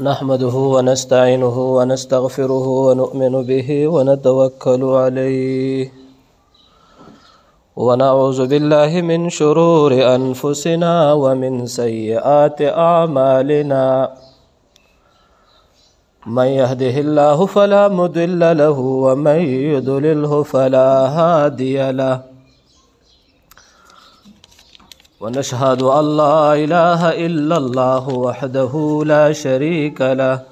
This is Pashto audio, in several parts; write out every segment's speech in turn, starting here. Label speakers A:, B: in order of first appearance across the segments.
A: نحمده ونستعينه ونستغفره ونؤمن به ونتوكل عليه ونعوذ بالله من شرور أنفسنا ومن سيئات أعمالنا من يهده الله فلا مضل له ومن يضلله فلا هادي له ونشهد أن لا إله إلا الله وحده لا شريك له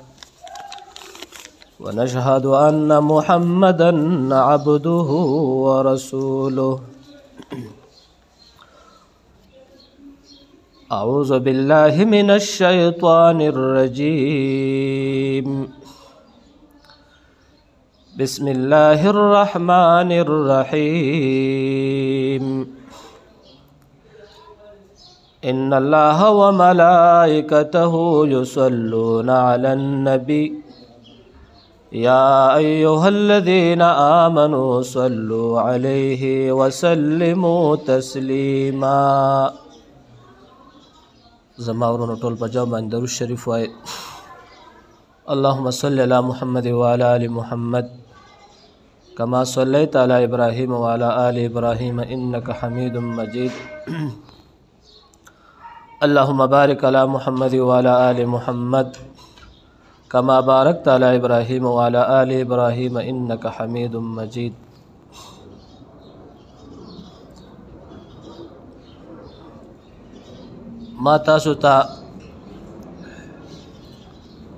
A: ونشهد أن محمدا عبده ورسوله أعوذ بالله من الشيطان الرجيم بسم الله الرحمن الرحيم إن الله وملائكته يصلون على النبي يا أيها الذين آمنوا صلوا عليه وسلموا تسليما زماورون طول بجاو من درود الشريف وآي اللهم صل على محمد وعلى آل محمد كما صليت على إبراهيم وعلى آل إبراهيم إنك حميد مجيد اللهم بارك على محمد وعلى آل محمد كما باركت على إبراهيم وعلى آل إبراهيم إنك حميد مجيد ما تاسو ته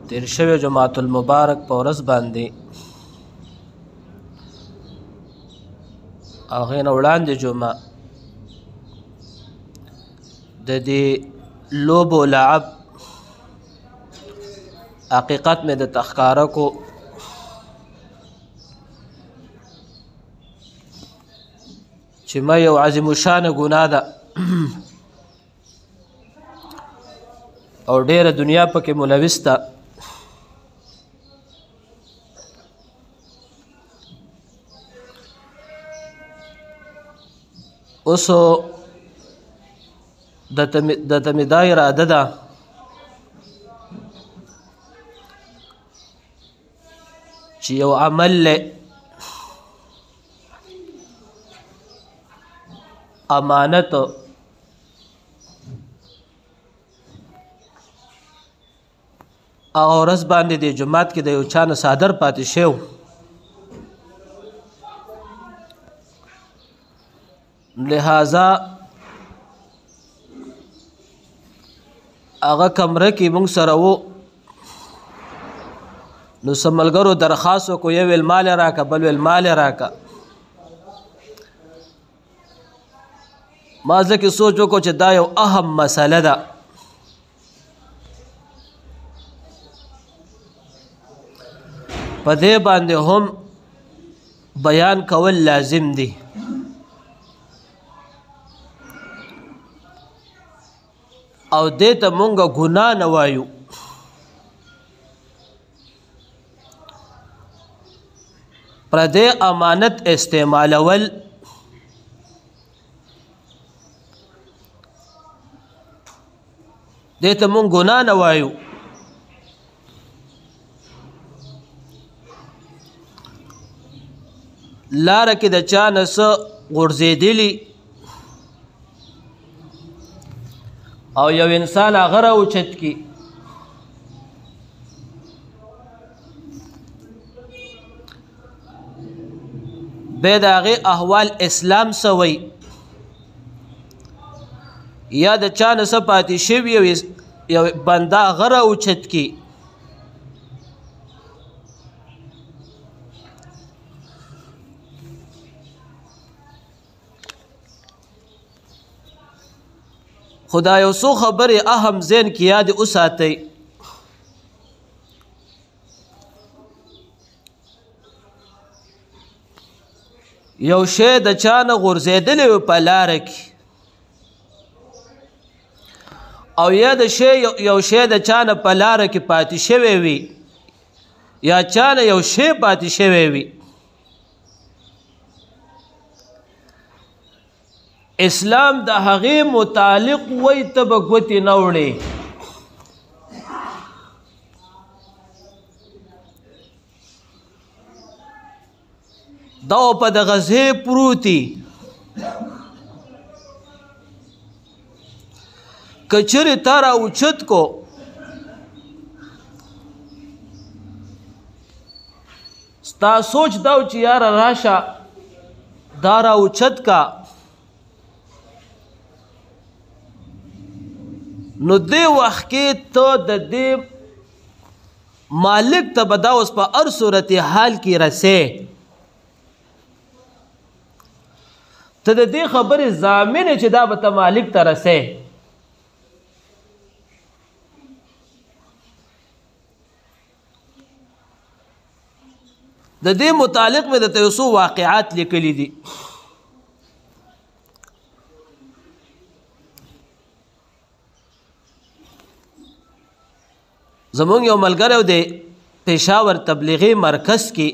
A: تیر شوی جماعت المبارک په ورځ باندې هغې نه وړاندې جمعه د دې لوب و لعب حقیقت مې د تخکاره کو چې ما یو عظیم الشان ګناه ده او ډیره دنیا پکې ملوث ده اوس د ته مې دا اراده ده چې یو عمل له امانت هغه ورځ باندې د جومات کې د یو چا نه صادر پاتې شو لہذا هغه کمره کې موږ سره وو نو څه ملګرو درخواست وکړو یو ویل مال راکه بل ویل مال راکه ما ځکه سوچ وکړو چې دا یو اهم مسله ده په دې باندې هم بیان کول لازم دي او دې ته مونږ ګناه نه وایو پردې امانت استعمالول دې ته مونږ ګناه نه وایو لاره کې د چا نه څه غورځېدلي او یو انسان هغه راوچت کی بیا د هغې احوال اسلام څه وی یا د چا نه څه پاتې شوي یو بنده هغه راوچت کی خدا یو څو خبرې اهم ذهن کې یاد وساتئ یو شی د چا نه غورځېدلی وي په لاره کې او یا د یو شی د چا نه په لاره کې پاتې شوی وي یا چا نه یو شی پاتې شوی وي اسلام د هغې متعلق وی ته به ګوتې نه وړې دا په دغه ځای پروتي که چېرې تا راوچت کو ستا سوچ دا و چې یاره راشه دا راوچت کا نو دې وخت کې ته د دې مالک ته به دا اوس په هر صورت حال کې رسې ته د دې خبرې ضامن چې دا به ته مالک ته رسې د دې متعلق مې درته یو څو واقعات لیکلي دي زمونږ یو ملګری و د پېښور تبلیغي مرکز کې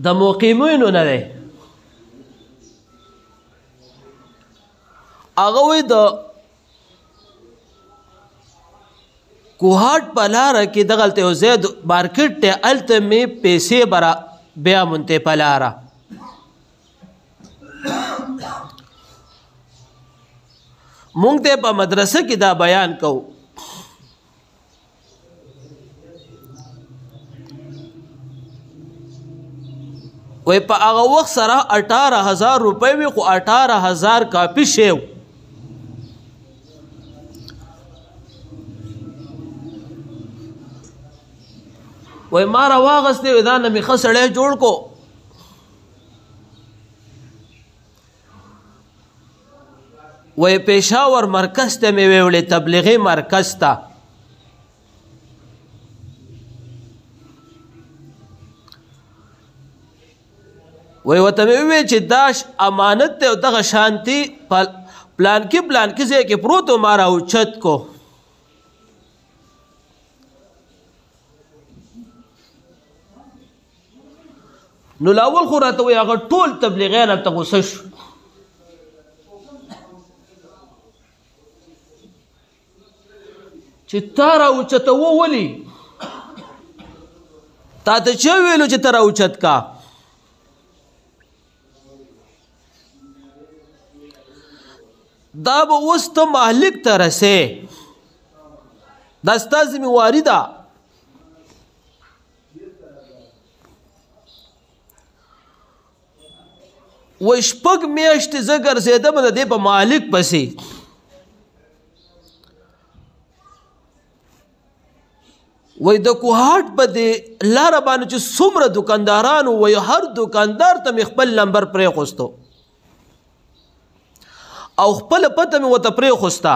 A: د مقیمینو نه دی هغه وایي د کوهاټ په لاره کې دغلته یو ځای مارکیټ دی هلته مې پیسې بیا مونته په لاره مونږ ته په مدرسه کې دا بیان کوو وی په هغه وخت سره 18,000 روپۍ وي خو 18,000 کاپي شی وی ما راواغستې وی دا نه مې ښه سړی جوړ کو وی پېښور مرکز ته مې ویوړې تبلیغي مرکز ته وی ورته مې وویل چې دا امانت دی او دغه شانتي پلانکي ځای کې پروت و ما راوچت کو نو لاول خو راته وایي هغه ټول تبلیغیان هلته غوسه شو چې تا راوچتوه ولې تا ته چا ویلو چې ته راوچت کا دا به اوس ته مالک ته رسې دا ستا ذمهواري ده و شپږ میاشتې زه ګرځېدم د دې په مالک پسې وی د کوهاټ په دې لاره باندې چې څومره دکانداران وی هر دکاندار ته مې خپل نمبر پرېښوستو او خپله پته مې ورته پرېښوسته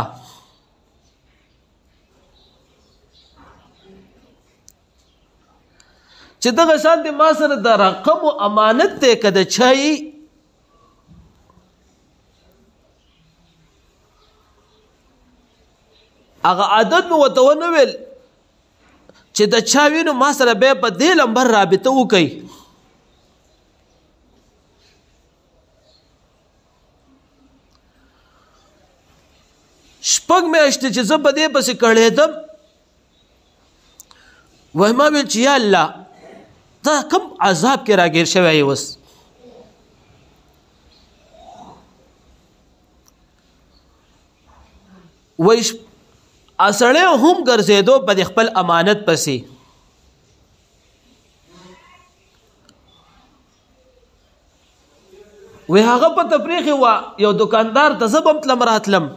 A: چې دغه شانتې ما سره د رقم و امانت دی که د چا هغه عادت مې ورته ونه ویل چې د چا وینو ما سره بیا په دې نمبر رابطه وکړئ شپږ میاشتې چې زه په دې پسې کړېدم وایي ما ویل چې یا الله دا کوم عذاب کې راګیر شوی یې اوس وایي سړی هم ګرځېدو په د خپل امانت پسې وی هغه په تفریخ وه یو دکاندار ته زه به هم تلم راتلم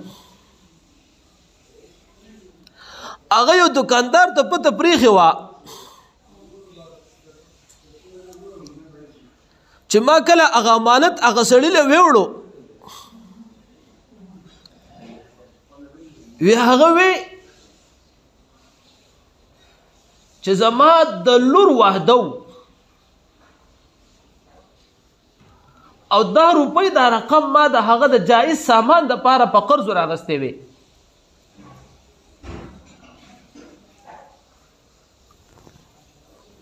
A: هغه یو دکاندار ته په تفریخ وه چې ما کله هغه امانت هغه سړي له ویوړو وی هغه وی چې زما د لور واهده او دا روپۍ دا رقم ما د هغه د جایز سامان د پاره په قرض راغستې وي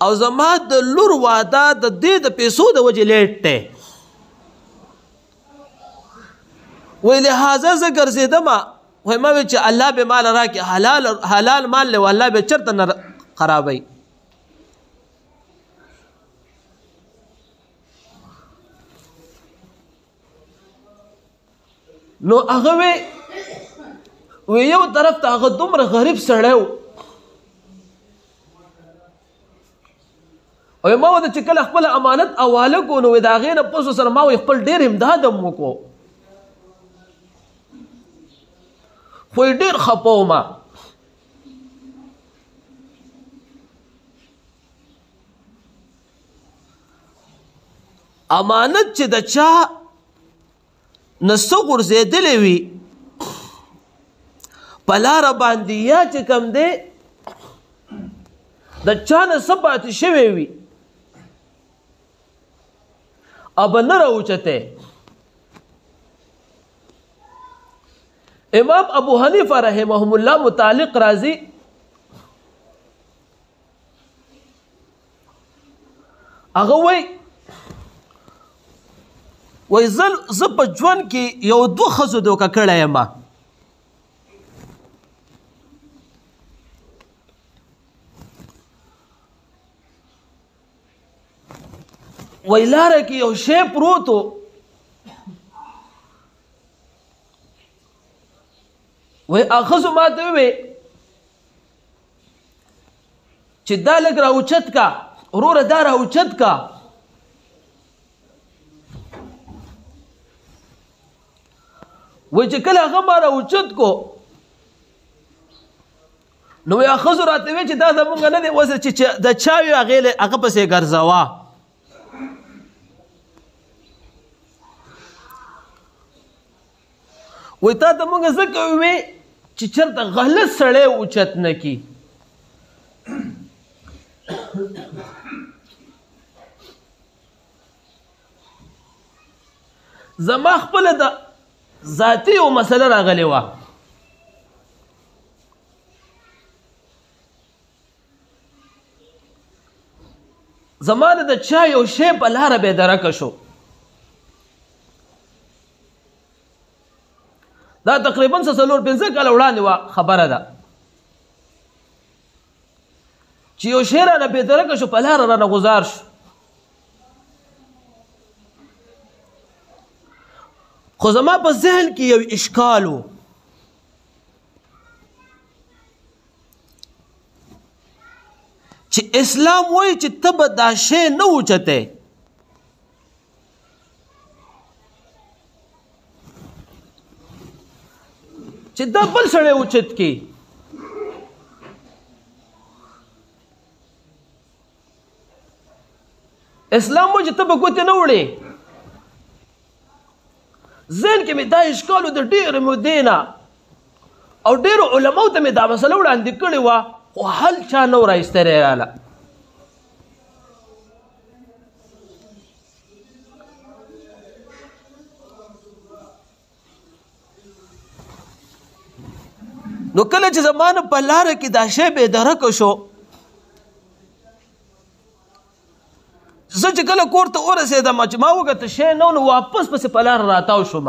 A: او زما د لور واده د دې د پیسو د وجې لیټ دی وی لهذا زه ګرځېدمه وای ما وی چې الله به مال راکړي حلال مال له الله به چرته نه خرابوي. نو هغه وی یو طرف ته هغه دومره غریب سړی و او ما ورته چې کله خپل امانت حواله کړو نو د هغې نه پوسو سره ما خپل ډېر امداد هم وکړو خو یې ډېر خفه وم. امانت چې د چا نه څه غورځېدلی وي په لاره باندې یا چې کوم دی د چا نه څه پاتې شوی وي او به نه راوچتی. امام ابو حنیفه رحمهم الله متعلق راځي هغه وایي زه په ژوند کې یو دوه ښځو دوکه کړی یم. وایي لاره کې یو شی پروت و وایي هغه ښځو ما ته وویې چې دا لږ راوچت کا وروره دا راوچت کا. وایي چې کله هغه ما راوچت کو نو وایي هغه ښځو راته وویل چې دا زمونږ نه دی اوس چې د چا وي هغه پسې ګرځوه. وایي تا ته مونږ ځکه ووې چې چېرته غلط سړی اوچت نه کي. زما خپله د ذاتي یو مسله راغلې وه زما د چا یو شی په لاره بېدرکه شو. دا تقریبا 4-5 کاله وړاندې وه خبره ده چې یو شی رانه بېدرکه شو په لاره رانه غذار شو. خو زما په ذهن کې یو اشکال و چې اسلام وایي چې ته به دا شی نه اوچتی چې دا بل سړی اوچت کړي. اسلام وایي چې ته به ګوتې نه وړې. ذهن کې مې دا اشکال و د ډېرې مودې نه او ډېرو علماو ته مې دا مسله وړاندې کړې وه خو حل چا نه و رایستلی راله. نو کله چې زما نه په لاره کې دا شی بېدرکه شو زه چې کله کور ته ورسېدم چې ما وکته شی نه نو واپس پسې په لاره راتاو شوم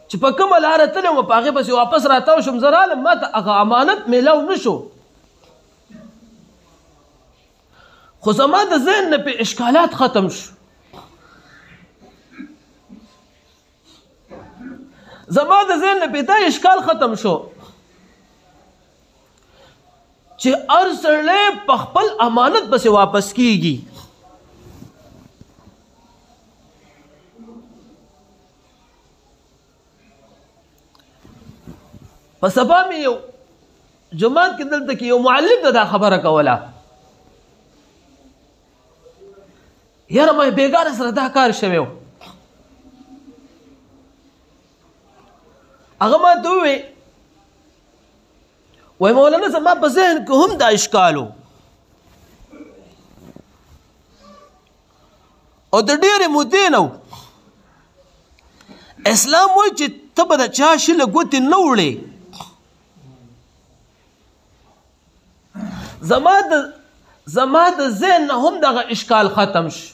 A: چې په کومه لاره تللی وم په هغې پسې واپس راتاو شوم. زه رالم ما ته هغه امانت میلاو نه شو خو زما د ذهن نه پې اشکالات ختم شو. زما د ذهن نه پې دا اشکال ختم شو چې هر سړی په خپل امانت پسې واپس کیږي. په سبا مې یو جماعت کې دلته کې یو معلم ته دا خبره کوله یاره ما بېګاره سره دا کار شوی و. هغه ما ته وویې وایي مولانا زما په ذهن کې هم دا اشکال و او د ډېرې مودې نه و. اسلام وایي چې ته به د چا شله ګوتې نه وړې. زما د ذهن نه هم دغه اشکال ختم شو.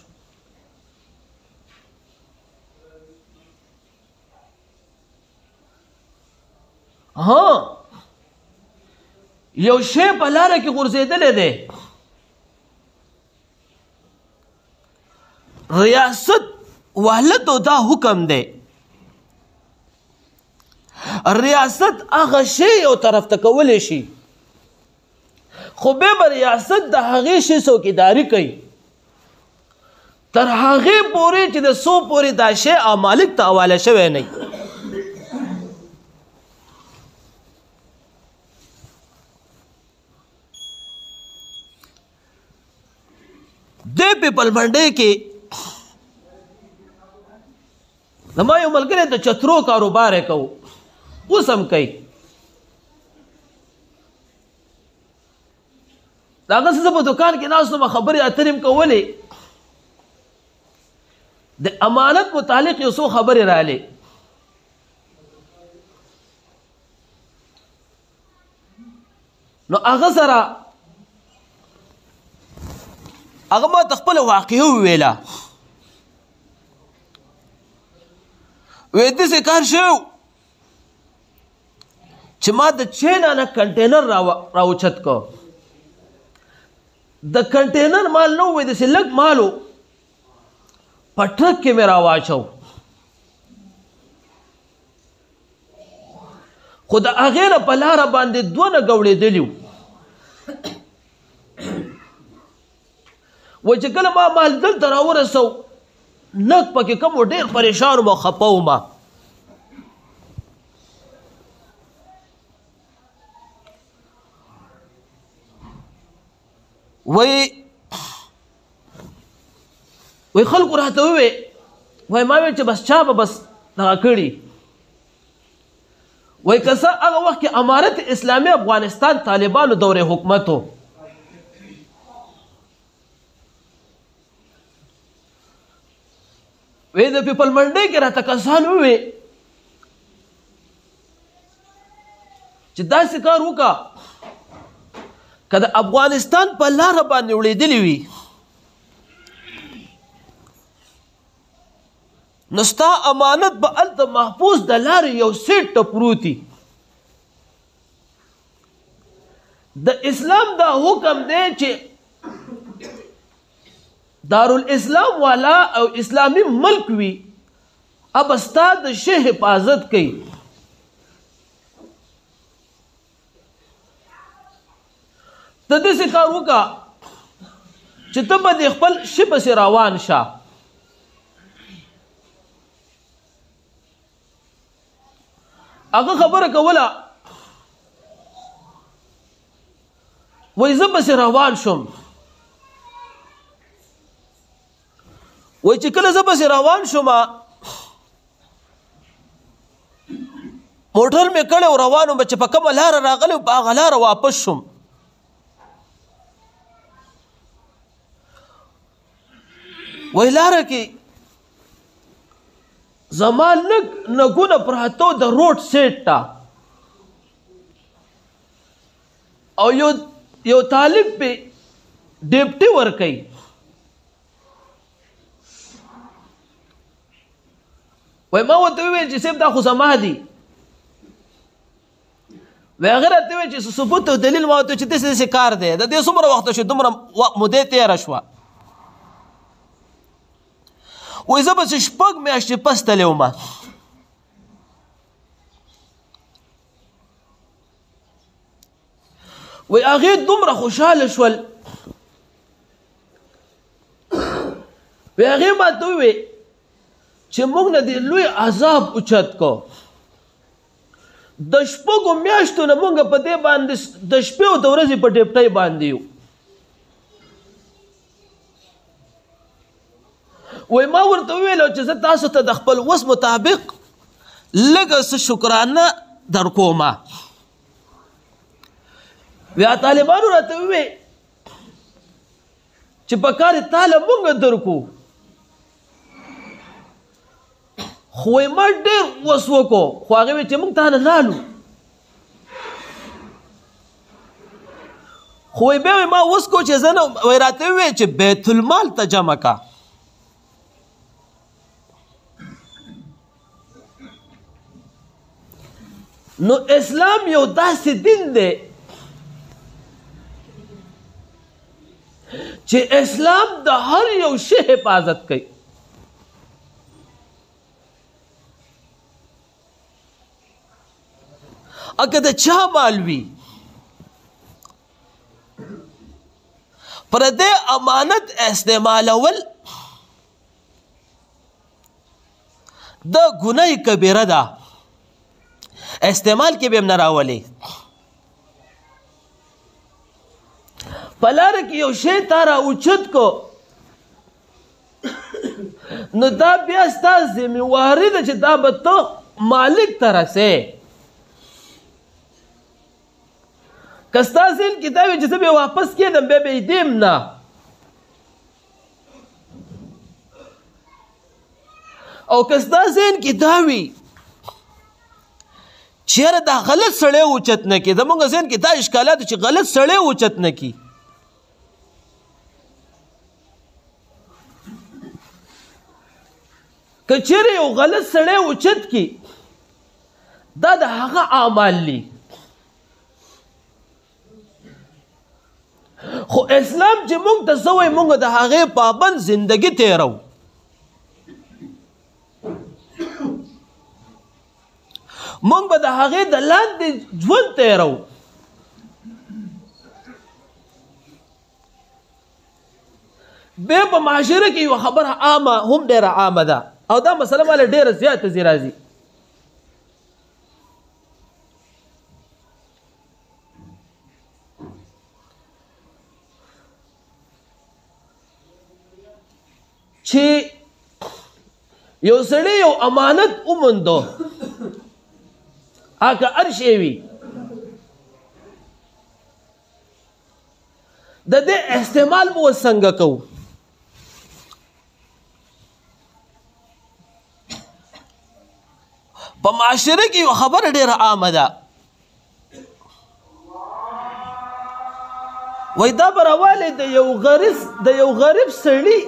A: ها یو شی په لاره کې غورځېدلی دی. ریاست والدو دا حکم دی. ریاست هغه شی یو طرف ته کولی شي خو بیا به ریاست د هغې شي څوکیداري کوي تر هغې پورې چې د څو پورې دا شی مالک ته حواله شوی نه وي. دې پیپل منډۍ کې زما یو ملګری د چترو کاروبار یې کوو اوس هم کوي. د هغه څه زه په دوکان کې ناست وم خبرې اترې م کولې د امانت متعلق یو څو خبرې رالې. نو هغه سره هغه ما ته خپله واقعه وویله. وی داسې کار شوی چې ما د چینا نه کنټینر راوچت کو. د کنټینر مال نه وی داسې لږ مالو په ټرک کې مې راواچو خو د هغې نه په لاره باندې دوه نه ګوړېدلي وو. وایي چې کله ما مال دلته راورسو نک پکې کوم ډېر پریشان وم او خفه وم. وی خلکو راته ووی وای ما ویل چې بس چا به بس دغه کړي. وای که څه هغه وخت کې امارت اسلامي افغانستان طالبانو دور حکومت و. وی د پیپل منډۍ کې راته کسان ووی چې داسې کار وکړه که د افغانستان په لاره باندې وړېدلي وي نو ستا امانت به هلته محفوظ د لارې یو سیټ ته پروت وي. د اسلام دا حکم دی چې دارالاسلام والا او اسلامی ملک وي اب ستا د شی حفاظت کوي. ته داسې کار وکړه چې ته به د خپل شي پسې روان شه. هغه خبره کوله وایي زه پسې روان شوم. وایي چې کله زه پسې روان شوم موټر مې کړی او روان وم چې په کومه لاره راغلی په هغه لاره واپس شوم. وایي لاره کې زما لږ نګونه پراته د روډ سیټ ته او یو طالب پې ډیپټي ورکوي. وایي ما ورته وویل چې صاحب دا خو زما دي. وایي هغه راته وویل چې ثبوت او دلیل ما ورته چې داسې داسې کار دی د دې څومره وخته شو دومره مودې تېره شوه. وایي زه بس 6 میاشتې پس تللی وم. وایي هغې دومره خوشحاله شول. وایي هغې ما ته وویل چې موږ نه دې لوی عذاب اوچت کو. د 6 میاشتو نه موږ په دې باندې د شپې او د ورځې په ډیپټۍ باندې یو. وایي ما ورته وویل چې زه تاسو ته د خپل وس مطابق لږه څه شکرانه درکوم. بیا طالبانو راته وویل چې په کار یې تاله موږ درکو. خو وایي ما ډېر وس وکړو خو هغې وایي چې موږ تا نه لالو. خو وایي بیا وایي ما وس کو چې زه نه وایي راته وویل چې بیت المال ته جمع کا. نو اسلام یو داسې دین دی چې اسلام د هر یو شی حفاظت کوي. اګه د چا مال وي پر دې امانت استعمالول د ګناه کبیره ده. استعمال کې به هم نه راولي. په لاره کې یو شی تا را اوچت کو نو دا بیا ستا ذمهواري ده چې دا به ته مالک ته رسې. که ستا ذهن کې دا وي چې زه به واپس کېدم بیا به یې دیم نه. او که ستا ذهن کې دا وي چې یاره دا غلط سړی اوچت نه کړي. زموږ ذهن کې دا اشکالات چې غلط سړی اوچت نه کړي. که چیرې یو غلط سړی اوچت کړي دا د هغه اعمال دي. خو اسلام چې موږ ته څه وایي موږ د هغې پابند زندګي تیرو. موږ به د هغې د لاندې ژوند تیرو. بیا په معاشره کې یوه خبره عامه هم ډېره عامه ده او دا مسله ماله ډېره زیاته ځي راځي. چې یو سړی یو امانت وموندو هغه هر شی وي د دې استعمال مو څنګه کوو. په معاشره کې یو خبره ډېره عامه ده وایي دا به راوالی د یو غریب سړي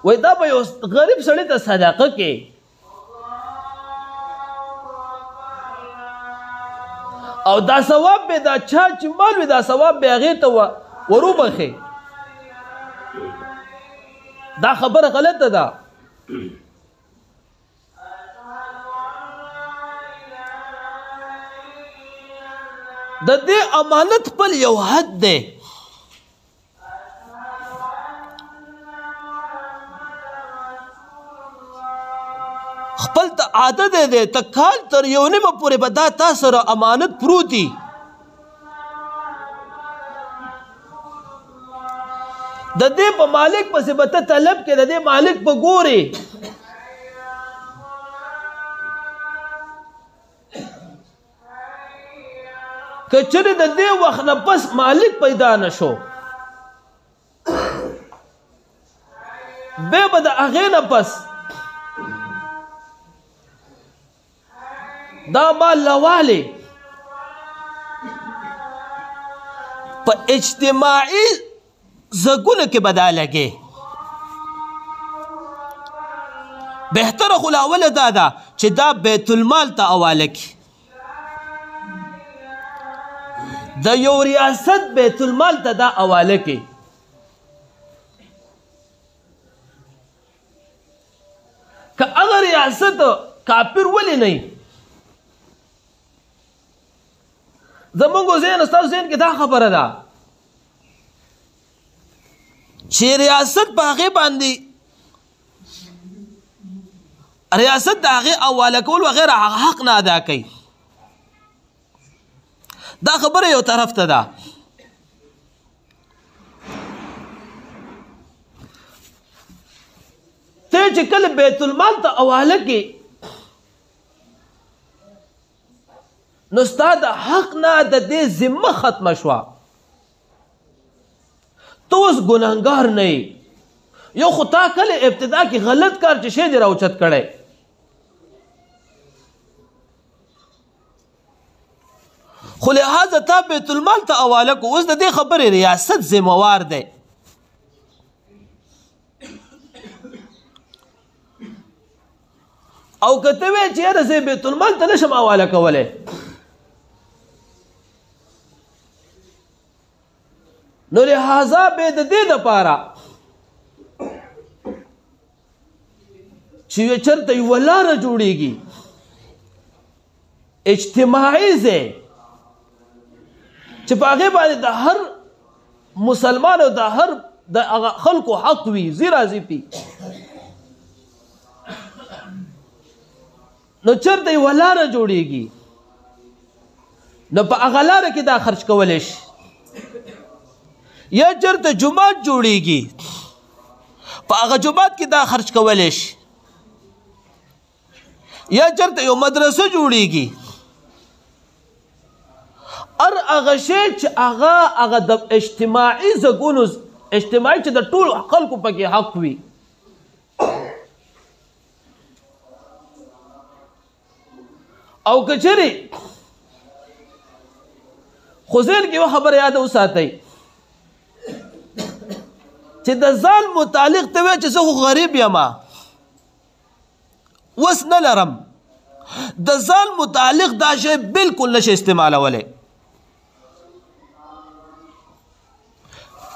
A: وایي دا به یو غریب سړي ته صدقه کې او دا ثواب به دا چا چې مال وي دا ثواب به هغې ته وروبخې. دا خبره غلطه ده. د دې امانت خپل یو حد دی. خپل ته عادت دی ته کال تر یو نیمه پورې به دا تا سره امانت پروت دي. د دې په مالک پسې به ته طلب کې د دې مالک په ګورې که چېرې د دې وخت نه پس مالک پیدا نه شو بیا به د هغې نه پس دا مال لوالی په اجتماعي زګونو کې به دا لګې. بهتره خو لاوله دا ده چې دا بیت المال ته حواله کړي. د یو ریاست بیت المال ته دا حواله کړي. که هغه ریاست کافر ولې نه وي زمونږ ذهن ستاسو ذهن کې دا خبره ده چې ریاست په هغې باندې ریاست د هغې حواله کول وغیره حق نه ادا کوي. دا خبره یو طرف ته ده. ته چې کله بیت المال ته حواله کړې نو ستا د حق نه د دې ذمه ختمه شوه. ته اوس ګناهګار نه یې. یو خو تا کله ابتدا کې غلط کار چې شی دې راوچت کړی خو لہذا تا بیت المال ته حواله کو. اوس د دې خبرې ریاست ذمہوار دی. او که ته وایې چې یاره زه بیت المال ته نشم حواله کولی نو لہذا به د دې دپاره چې چېرته یوه لاره جوړېږي اجتماعي ځای چې په هغې باندې د هر مسلمان او د هر د خلکو حق وي زی راضي پي نو چېرته یوه لاره جوړېږي نو په هغه لاره کې دا خرچ کولی شي یا چېرته جومات جوړېږي په هغه جومات کې دا خرچ کولی شي یا چېرته یو مدرسه جوړېږي هر هغه شی چې هغه د اجتماعي ځګونو اجتماعي چې د ټولو خلکو پکې حق وي او که چېرې خو ذهن کې یوه خبره یاده وساتئ چې د ځان متعلق ته وایي چې زه خو غریب یم وس نه لرم د ځان متعلق دا شی بالکل نشي استعمالولی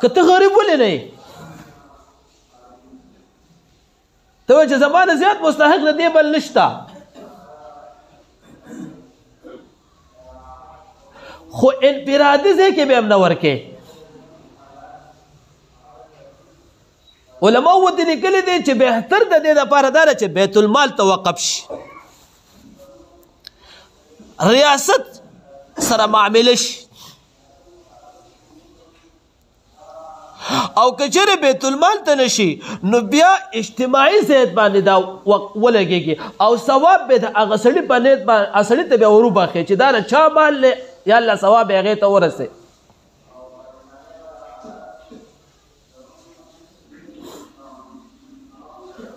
A: که ته غریب ولې نه یې ته وایي چې زما نه زیات مستحق د دې بل نشته خو انفرادي ځای کې به هم نه ورکې علماء ودې لیکلي دي چې بهتر د دې دپاره دا ده چې بیت المال ته وقف شي ریاست سره معامله شي او که چېرې بیت المال ته نشي نو بیا اجتماعي ځای باندې دا ولګېږي او ثواب به د هغه سړي په نیت باندې سړي ته بیا وروبخې چې دا د چا مال دی یا الله ثواب یې هغې ته ورسې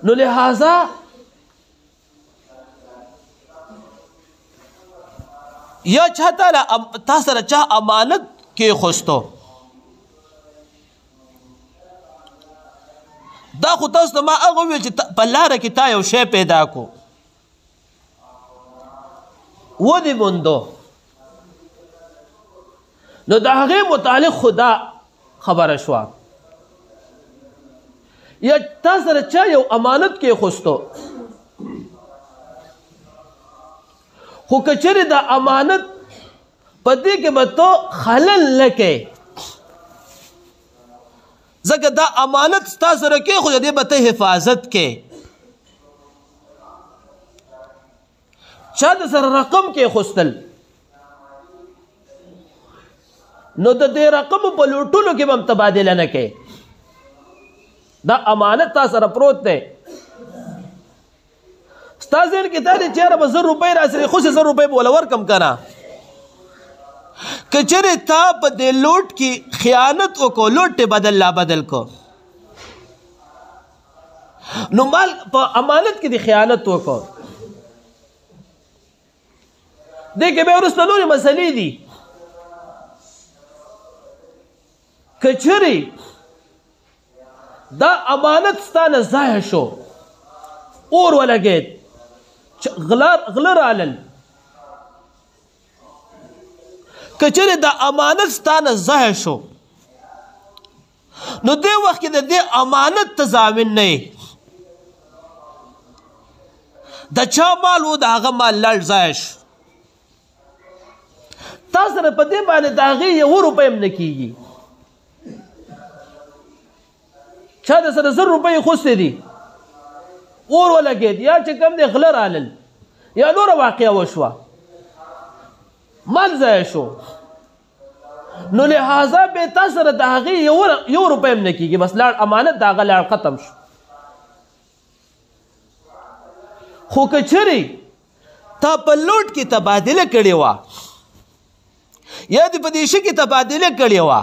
A: نو لہذا یا چا تا سره چا امانت کېښوستو دا خو تاسو ته ما هغه وویل چې په لاره کې تا یو شی پیدا کو ودې موندو نو د هغې متعلق خو دا خبره شوه یا تا سره چا یو امانت کېښوستو خو که چېرې دا امانت په دې کې به تو خلل نه کوې ځکه دا امانت ستا سره کېښود د دې به ته حفاظت کوې چا د سره رقم کېښوستل نو د دې رقمو په لوټلو کې به هم تبادله نه کوې دا امانت تا سره پروت دی ستا ذهن کې دا دی چې یاره به 1,000 روپۍ راسره خو 1,000 روپۍ به وله ورکم که نه که چېرې تا په دې لوټ کې خیانت وکړو لوټ یې بدل لا بدل کو نو مال په امانت کې د خیانت وکړو دې کې بیا وروسته نورې مسلې دي که چېرې دا امانت ستا نه ضایع شو اور ولګېد غله رالل که چېرې دا امانت ستا نه ضایع شو نو دې وخت کې د دې امانت ته ضامن نه یې د چا مال و د هغه مال لاړ ضایع شو تا سره په دې باندې د هغې 1 روپۍ هم نه کېږي چا د سره 1,000 روپۍ خوستې دي اور ولګېد یا چې کوم دی غله رالل یا نوره واقعه وشوه مال ضایع شو نو لہذا به تا سره د هغې 1 روپۍ هم نه کېږي بس لاړ امانت د هغه لاړ ختم شو خو که چېرې تا په لوټ کې تبادله کړې وه یا دې په دې شي کې تبادله کړې وه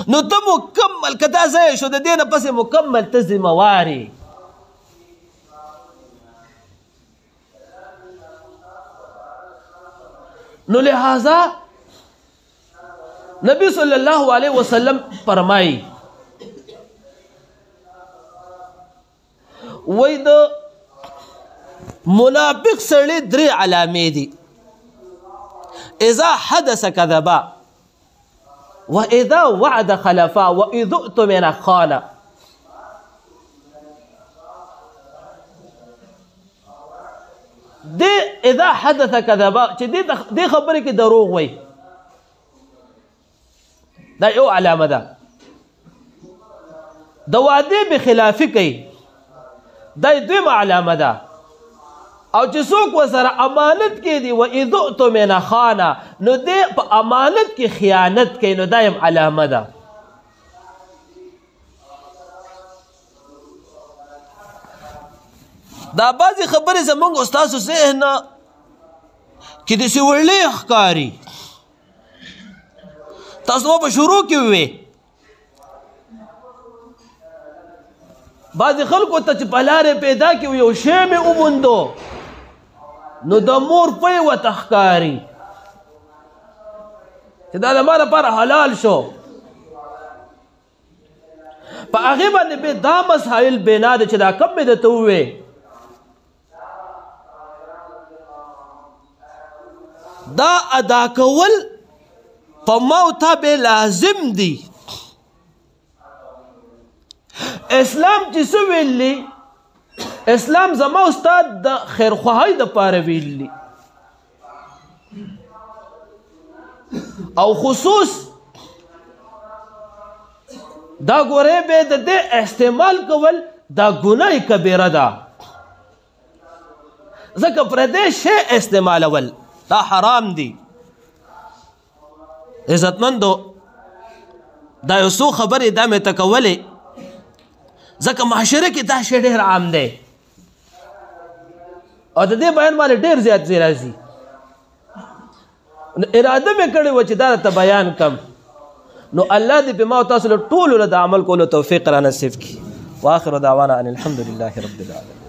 A: نو ته مکمل که دا ضایع شو د دې نه پسې مکمل ته ذمهوار یې نو لہذا نبی صلی اللہ علیہ وسلم فرمائی وی د منافق سړی 3 علامې دي اذا حدث کذبا واذا وعد خلفا واذا اؤتمن خان. دې اذا حدث كذبا چې دې خبرې کې دروغ وای، دا یو علامه ده. د وعدې بخلافي کوي، دا دویمه علامه ده. او چې څوک ورسره امانت کې دي واذا اؤتمن خان، نو دې په امانت کې خیانت کوي، نو دا یم علامه ده. دا بعضې خبرې زمونږ استاسو ذهن کې داسې وړلې ښکاري. تاسو به په شروع کې ووې بعضې خلکو ته چې په لارې پیدا کړي یو شی مې وموندو، نو د مور پی ورته ښکاري چې دا د ما لپاره حلال شو. په هغې باندې بیا دا مسایل بنا ده چې دا کم مې درته ووې، دا ادا کول په ما او تا به لازم دي. اسلام چې څه ویلي، اسلام زما استاد د خیرخواهۍ دپاره ویلي، او خصوص دا ګورې به د دې استعمال کول دا ګناه کبیره ده، ځکه پردی شی استعمالول دا حرام دي. عزتمندو دا یو څو خبرې دا مې ته کولې، ځکه معاشره کې دا شی ډېر عام دی او د دې بیان باندې ډېر زیات ځای راځي. اراده مې کړې وه چې دا درته بیان کم، نو الله دې په ما او تاسو له ټولو له د عمل کولو توفیق را نصیب کړي. واخر دعوانا ان الحمد لله رب العالمین.